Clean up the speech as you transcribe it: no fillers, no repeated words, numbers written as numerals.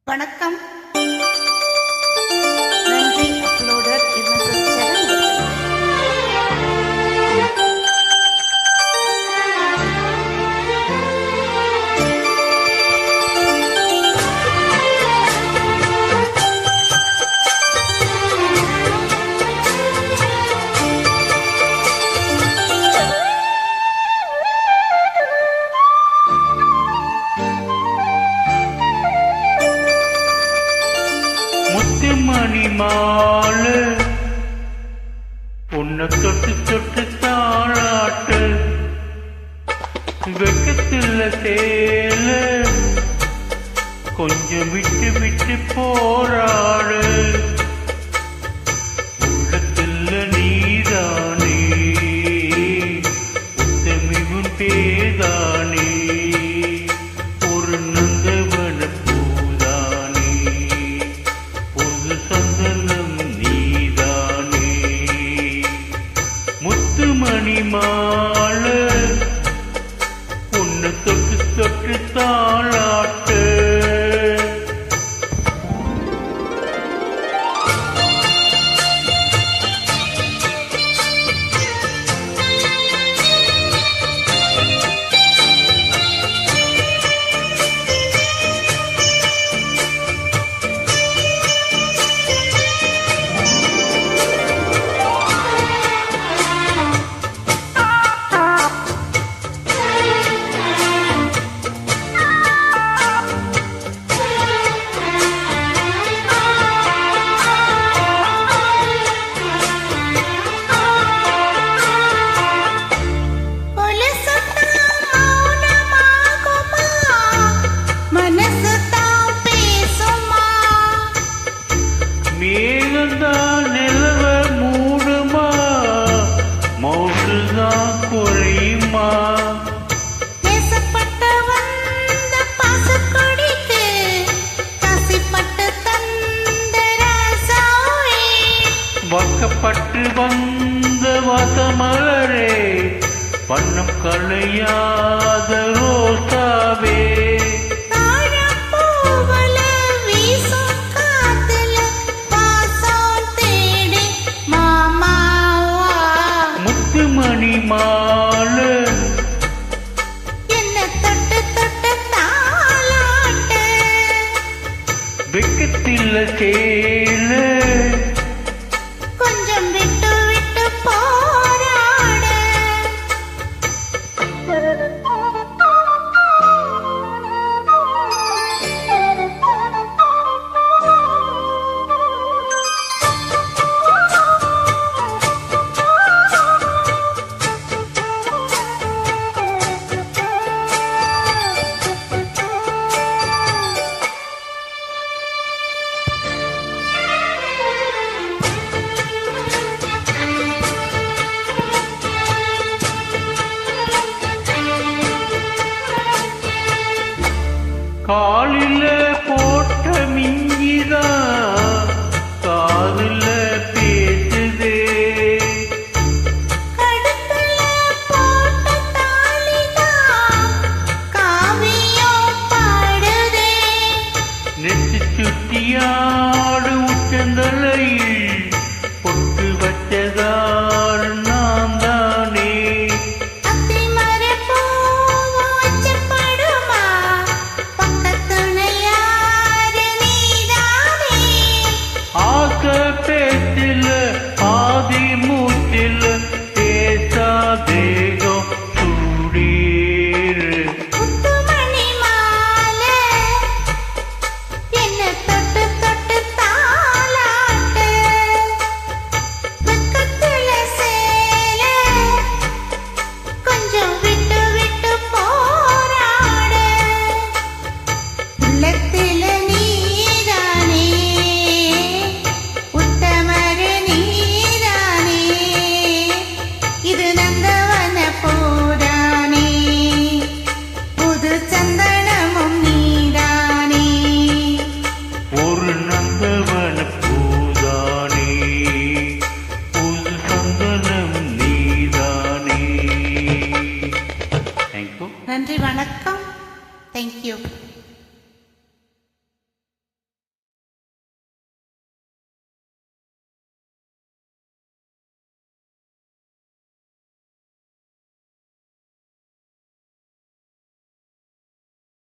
வணக்கம். நன்றி. Uploader MSS channel. மணி மாலை உன்னை தொட்டு தொட்டு தாளாட்டு வெக்கத்தில் சேல கொஞ்சம் விட்டு விட்டு போராடு உள்ளத்தில் நீதானே உத்தமிவும் பேதானே ஒரு நந்தவன பூதானே ஒரு சந்தனம் நீதானே முத்துமணி மாலை உன்னை தொட்டு தொட்டு தாளாட்டு மேகந்தான் நிலவ மூடுமா மௌசுதான் குறையுமா பேசப்பட்ட வந்த பாசக்கொடிக்கு காசிப்பட்டு தந்த ராசாவே வாக்கப்பட்டு வந்த வாசமலரே வண்ணம் களையாத ரோசாவே மணி மாலை என்ன தொட்டு தொட்டு தாளாட்ட வெக்கத்தில் சேல கொஞ்சம் விட்டு விட்டு போராட காலில போட்ட மிஞ்சிதான் காதுல பேசுதே கழுத்துல போட்ட தாலிதான் காவியம் பாடுதே நெச்சு சுட்டியாடு உச்சந்தலையில் பொட்டு வச்சதால் நான் தானே பேச்சில் ஆதி மூச்சில் பேசா தேகம் சூடீர் முத்துமணி மாலை என்ன தொட்டு தொட்டு தாளாட்டு வெக்கத்துல சேல கொஞ்சம் விட்டு விட்டு போராட உள்ளத்துல நீதானே உத்தமரு நீதானே இது நந்தவன பூதானே புது சந்தனமும் நீதானே ஒரு நந்தவன பூதானே புது சந்தனம் நீதானே. நன்றி. வணக்கம். தேங்க்யூ.